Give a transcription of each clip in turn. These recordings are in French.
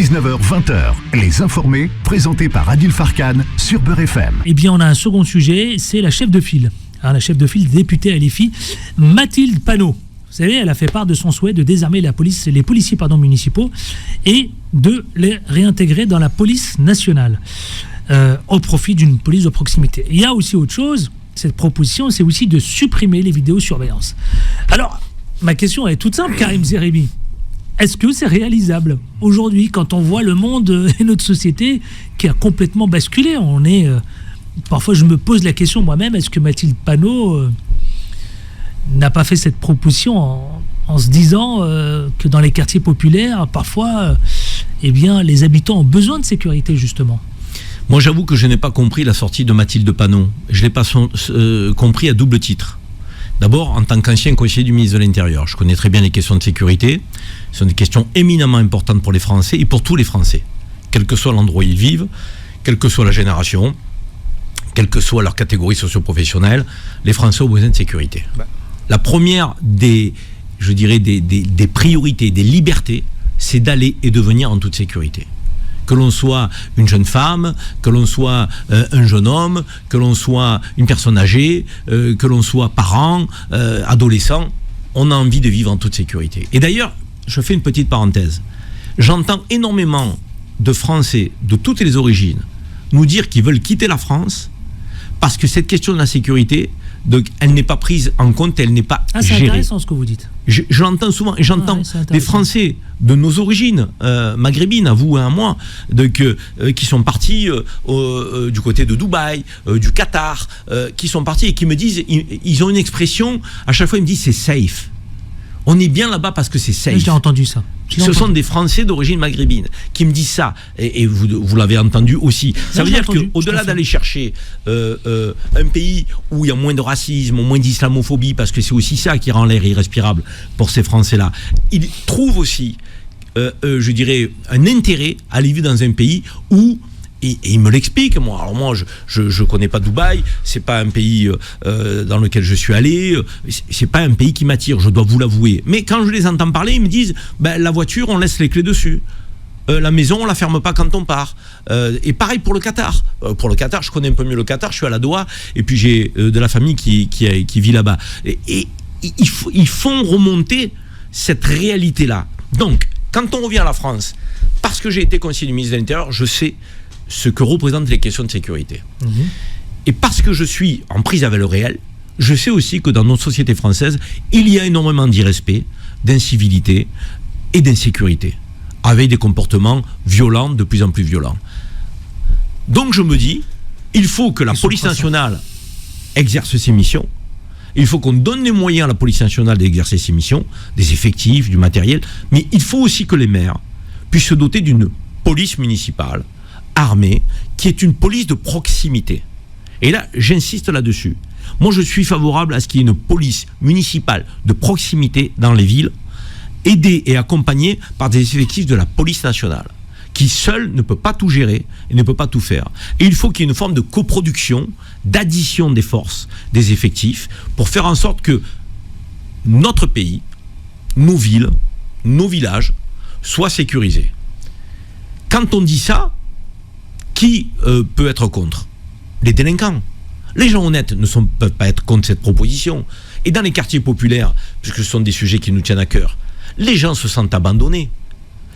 19h-20h, Les Informés, présentés par Adil Farkan sur Beurre FM. Eh bien, on a un second sujet, c'est la chef de file. La chef de file députée à LFI, Mathilde Panot. Vous savez, elle a fait part de son souhait de désarmer les policiers municipaux et de les réintégrer dans la police nationale au profit d'une police de proximité. Il y a aussi autre chose, cette proposition, c'est aussi de supprimer les vidéosurveillances. Alors, ma question est toute simple, Karim Zeribi. Est-ce que c'est réalisable aujourd'hui, quand on voit le monde et notre société qui a complètement basculé? Parfois, je me pose la question moi-même, est-ce que Mathilde Panot n'a pas fait cette proposition en se disant que dans les quartiers populaires, parfois, les habitants ont besoin de sécurité, justement? Moi, j'avoue que je n'ai pas compris la sortie de Mathilde Panot. Je ne l'ai pas compris à double titre. D'abord, en tant qu'ancien conseiller du ministre de l'Intérieur, je connais très bien les questions de sécurité. Ce sont des questions éminemment importantes pour les Français et pour tous les Français. Quel que soit l'endroit où ils vivent, quelle que soit la génération, quelle que soit leur catégorie socio-professionnelle, les Français ont besoin de sécurité. La première des priorités, des libertés, c'est d'aller et de venir en toute sécurité. Que l'on soit une jeune femme, que l'on soit un jeune homme, que l'on soit une personne âgée, que l'on soit parent, adolescent, on a envie de vivre en toute sécurité. Et d'ailleurs, je fais une petite parenthèse. J'entends énormément de Français de toutes les origines nous dire qu'ils veulent quitter la France parce que cette question de la sécurité, donc, elle n'est pas prise en compte, elle n'est pas c'est gérée. Intéressant ce que vous dites. Je l'entends souvent, et j'entends des Français de nos origines maghrébines, à vous et à moi, qui sont partis du côté de Dubaï, du Qatar, qui sont partis et qui me disent, ils ont une expression, à chaque fois ils me disent c'est safe. On est bien là-bas parce que c'est safe. J'ai entendu ça. Ce sont des Français d'origine maghrébine qui me disent ça, et vous l'avez entendu aussi. Ça veut dire qu'au-delà d'aller chercher un pays où il y a moins de racisme, moins d'islamophobie, parce que c'est aussi ça qui rend l'air irrespirable pour ces Français-là, ils trouvent aussi, un intérêt à aller vivre dans un pays où, et il me l'explique, moi. Alors moi, je connais pas Dubaï, c'est pas un pays dans lequel je suis allé, c'est pas un pays qui m'attire, je dois vous l'avouer. Mais quand je les entends parler, ils me disent, la voiture, on laisse les clés dessus. La maison, on la ferme pas quand on part. Et pareil pour le Qatar. Pour le Qatar, je connais un peu mieux le Qatar, je suis à la Doha, et puis j'ai de la famille qui vit là-bas. Et ils font remonter cette réalité-là. Donc, quand on revient à la France, parce que j'ai été conseiller du ministre de l'Intérieur, je sais ce que représentent les questions de sécurité. Et parce que je suis en prise avec le réel, je sais aussi que dans notre société française, il y a énormément d'irrespect, d'incivilité et d'insécurité, avec des comportements violents, de plus en plus violents. Donc je me dis, il faut que la police nationale exerce ses missions, il faut qu'on donne les moyens à la police nationale d'exercer ses missions, des effectifs, du matériel, mais il faut aussi que les maires puissent se doter d'une police municipale armée, qui est une police de proximité. Et là, j'insiste là-dessus. Moi, je suis favorable à ce qu'il y ait une police municipale de proximité dans les villes, aidée et accompagnée par des effectifs de la police nationale, qui seule ne peut pas tout gérer et ne peut pas tout faire. Et il faut qu'il y ait une forme de coproduction, d'addition des forces, des effectifs, pour faire en sorte que notre pays, nos villes, nos villages, soient sécurisés. Quand on dit ça, qui peut être contre? Les délinquants. Les gens honnêtes ne peuvent pas être contre cette proposition. Et dans les quartiers populaires, puisque ce sont des sujets qui nous tiennent à cœur, les gens se sentent abandonnés.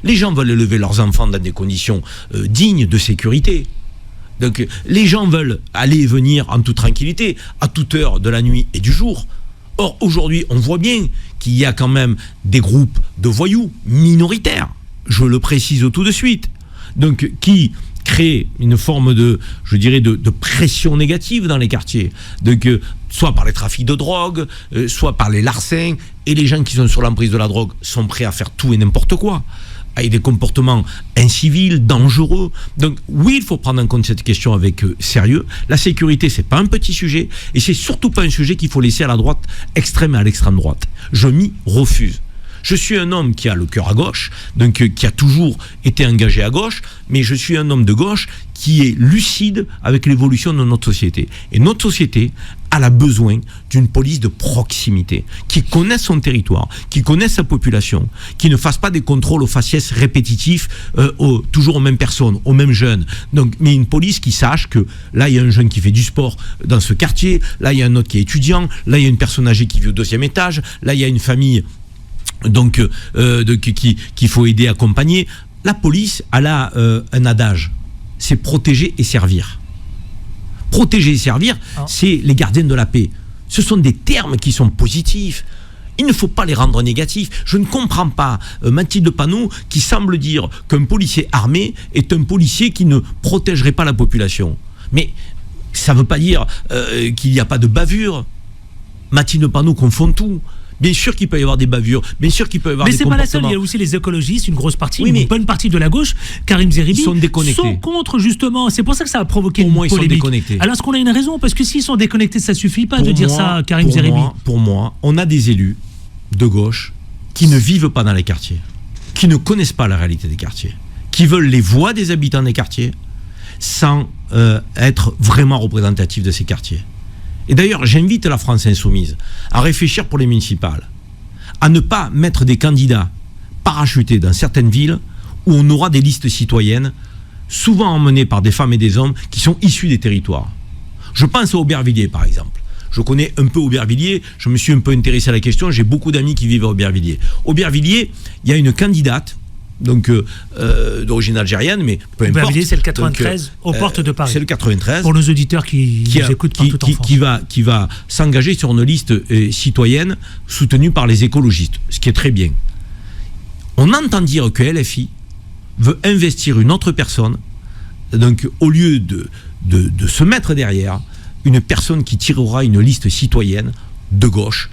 Les gens veulent élever leurs enfants dans des conditions dignes de sécurité. Donc les gens veulent aller et venir en toute tranquillité, à toute heure de la nuit et du jour. Or, aujourd'hui, on voit bien qu'il y a quand même des groupes de voyous minoritaires, je le précise tout de suite, donc qui créent une forme de pression négative dans les quartiers, donc soit par les trafics de drogue, soit par les larcins, et les gens qui sont sur l'emprise de la drogue sont prêts à faire tout et n'importe quoi, avec des comportements incivils, dangereux. Donc oui, il faut prendre en compte cette question avec sérieux. La sécurité, c'est pas un petit sujet, et c'est surtout pas un sujet qu'il faut laisser à la droite extrême et à l'extrême droite. Je m'y refuse. Je suis un homme qui a le cœur à gauche, donc qui a toujours été engagé à gauche, mais je suis un homme de gauche qui est lucide avec l'évolution de notre société. Et notre société, elle a besoin d'une police de proximité, qui connaisse son territoire, qui connaisse sa population, qui ne fasse pas des contrôles aux faciès répétitifs, toujours aux mêmes personnes, aux mêmes jeunes. Donc, mais une police qui sache que là, il y a un jeune qui fait du sport dans ce quartier, là, il y a un autre qui est étudiant, là, il y a une personne âgée qui vit au 2e étage, là, il y a une famille donc qu'il faut aider, accompagner. La police, elle a un adage, c'est protéger et servir. Protéger et servir, c'est les gardiens de la paix. Ce sont des termes qui sont positifs. Il ne faut pas les rendre négatifs. Je ne comprends pas Mathilde Panot qui semble dire qu'un policier armé est un policier qui ne protégerait pas la population. Mais ça ne veut pas dire qu'il n'y a pas de bavure. Mathilde Panot confond tout. Bien sûr qu'il peut y avoir des bavures, bien sûr qu'il peut y avoir des comportements. Mais c'est pas la seule, il y a aussi les écologistes, une grosse partie, une bonne partie de la gauche, Karim Zeribi, sont contre justement, c'est pour ça que ça a provoqué une polémique. Ils sont déconnectés. Alors est-ce qu'on a une raison? Parce que s'ils sont déconnectés, ça suffit pas de dire ça, Karim Zeribi. Pour moi, on a des élus de gauche qui ne vivent pas dans les quartiers, qui ne connaissent pas la réalité des quartiers, qui veulent les voix des habitants des quartiers sans être vraiment représentatifs de ces quartiers. Et d'ailleurs, j'invite la France insoumise à réfléchir pour les municipales, à ne pas mettre des candidats parachutés dans certaines villes où on aura des listes citoyennes, souvent emmenées par des femmes et des hommes qui sont issus des territoires. Je pense à Aubervilliers, par exemple. Je connais un peu Aubervilliers, je me suis un peu intéressé à la question, j'ai beaucoup d'amis qui vivent à Aubervilliers. Aubervilliers, il y a une candidate, donc d'origine algérienne, mais peu importe. Aubervilliers, c'est le 93, aux portes de Paris. C'est le 93. Pour nos auditeurs qui nous écoutent partout en France. Qui va s'engager sur une liste citoyenne soutenue par les écologistes, ce qui est très bien. On entend dire que LFI veut investir une autre personne, donc au lieu de se mettre derrière une personne qui tirera une liste citoyenne de gauche,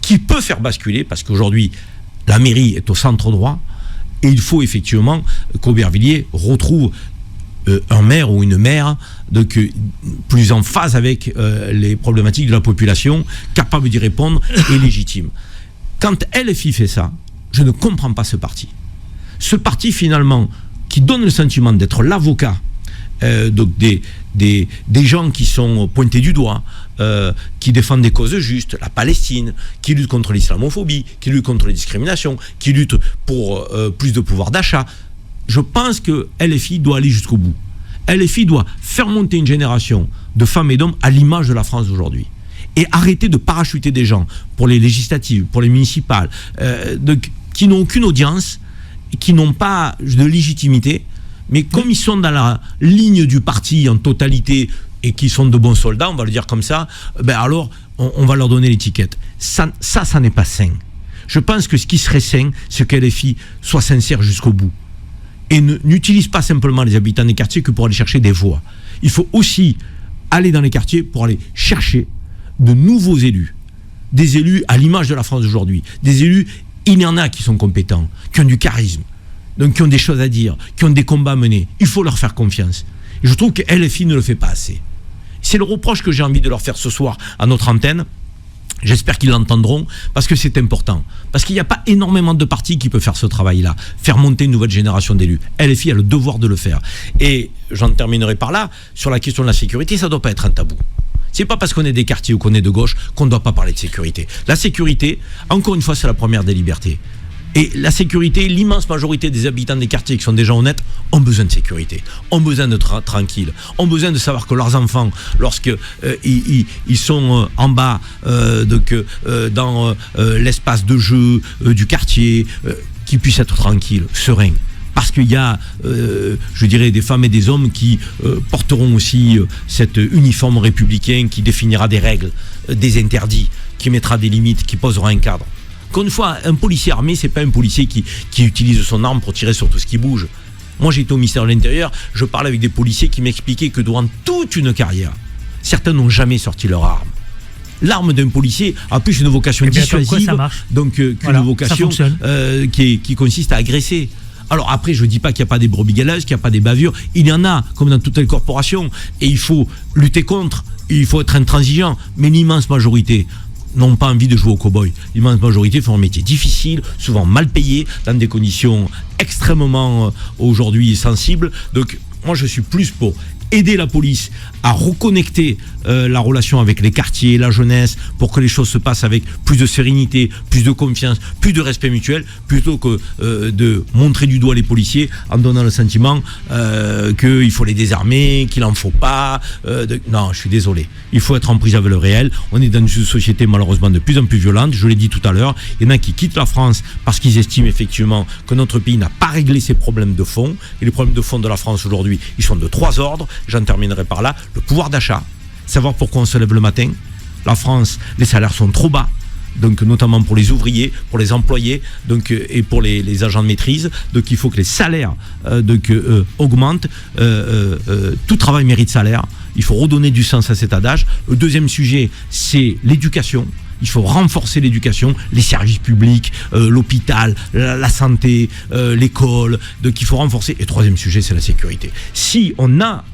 qui peut faire basculer, parce qu'aujourd'hui, la mairie est au centre droit, et il faut effectivement qu'Aubervilliers retrouve un maire ou une maire donc, plus en phase avec les problématiques de la population, capable d'y répondre et légitime. Quand LFI fait ça, je ne comprends pas ce parti. Ce parti, finalement, qui donne le sentiment d'être l'avocat donc des gens qui sont pointés du doigt, qui défendent des causes justes, la Palestine, qui luttent contre l'islamophobie, qui luttent contre les discriminations, qui luttent pour plus de pouvoir d'achat. Je pense que LFI doit aller jusqu'au bout. LFI doit faire monter une génération de femmes et d'hommes à l'image de la France d'aujourd'hui. Et arrêter de parachuter des gens pour les législatives, pour les municipales, qui n'ont aucune audience, qui n'ont pas de légitimité, mais comme ils sont dans la ligne du parti en totalité et qui sont de bons soldats, on va le dire comme ça, ben alors on va leur donner l'étiquette. Ça n'est pas sain. Je pense que ce qui serait sain, c'est que LFI soit sincère jusqu'au bout. Et n'utilise pas simplement les habitants des quartiers que pour aller chercher des voix. Il faut aussi aller dans les quartiers pour aller chercher de nouveaux élus. Des élus à l'image de la France d'aujourd'hui. Des élus, il y en a qui sont compétents, qui ont du charisme, donc qui ont des choses à dire, qui ont des combats à mener. Il faut leur faire confiance. Et je trouve que LFI ne le fait pas assez. C'est le reproche que j'ai envie de leur faire ce soir à notre antenne. J'espère qu'ils l'entendront, parce que c'est important. Parce qu'il n'y a pas énormément de partis qui peuvent faire ce travail-là, faire monter une nouvelle génération d'élus. LFI a le devoir de le faire. Et j'en terminerai par là, sur la question de la sécurité, ça ne doit pas être un tabou. C'est pas parce qu'on est des quartiers ou qu'on est de gauche qu'on ne doit pas parler de sécurité. La sécurité, encore une fois, c'est la première des libertés. Et la sécurité, l'immense majorité des habitants des quartiers qui sont des gens honnêtes ont besoin de sécurité, ont besoin d'être tranquilles, ont besoin de savoir que leurs enfants, lorsque ils sont en bas dans l'espace de jeu du quartier, qu'ils puissent être tranquilles, sereins. Parce qu'il y a, je dirais, des femmes et des hommes qui porteront aussi cet uniforme républicain qui définira des règles, des interdits, qui mettra des limites, qui posera un cadre. Encore une fois, un policier armé, c'est pas un policier qui utilise son arme pour tirer sur tout ce qui bouge. Moi, j'étais au ministère de l'Intérieur, je parlais avec des policiers qui m'expliquaient que durant toute une carrière, certains n'ont jamais sorti leur arme. L'arme d'un policier a plus une vocation dissuasive, donc qu'une vocation qui consiste à agresser. Alors après, je ne dis pas qu'il n'y a pas des brebis galeuses, qu'il n'y a pas des bavures. Il y en a, comme dans toutes les corporations. Et il faut lutter contre, il faut être intransigeant. Mais l'immense majorité n'ont pas envie de jouer au cow-boy. L'immense majorité font un métier difficile, souvent mal payé, dans des conditions extrêmement aujourd'hui sensibles. Donc moi je suis plus pour aider la police à reconnecter la relation avec les quartiers, la jeunesse, pour que les choses se passent avec plus de sérénité, plus de confiance, plus de respect mutuel, plutôt que de montrer du doigt les policiers en donnant le sentiment qu'il faut les désarmer, qu'il n'en faut pas. Non, je suis désolé. Il faut être en prise avec le réel. On est dans une société malheureusement de plus en plus violente. Je l'ai dit tout à l'heure. Il y en a qui quittent la France parce qu'ils estiment effectivement que notre pays n'a pas réglé ses problèmes de fond. Et les problèmes de fond de la France aujourd'hui, ils sont de 3 ordres. J'en terminerai par là. Le pouvoir d'achat, savoir pourquoi on se lève le matin. La France, les salaires sont trop bas, donc notamment pour les ouvriers, pour les employés, donc et pour les agents de maîtrise. Donc il faut que les salaires augmentent. Tout travail mérite salaire. Il faut redonner du sens à cet adage. Le deuxième sujet, c'est l'éducation. Il faut renforcer l'éducation, les services publics, l'hôpital, la santé, l'école. Donc il faut renforcer. Et troisième sujet, c'est la sécurité. Si on a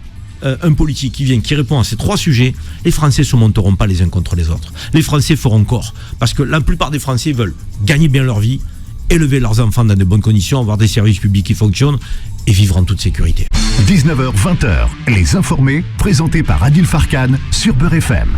un politique qui répond à ces 3 sujets, les Français ne se monteront pas les uns contre les autres. Les Français feront corps. Parce que la plupart des Français veulent gagner bien leur vie, élever leurs enfants dans de bonnes conditions, avoir des services publics qui fonctionnent et vivre en toute sécurité. 19h-20h, les informés, présentés par Adil Farkan sur Beurre FM.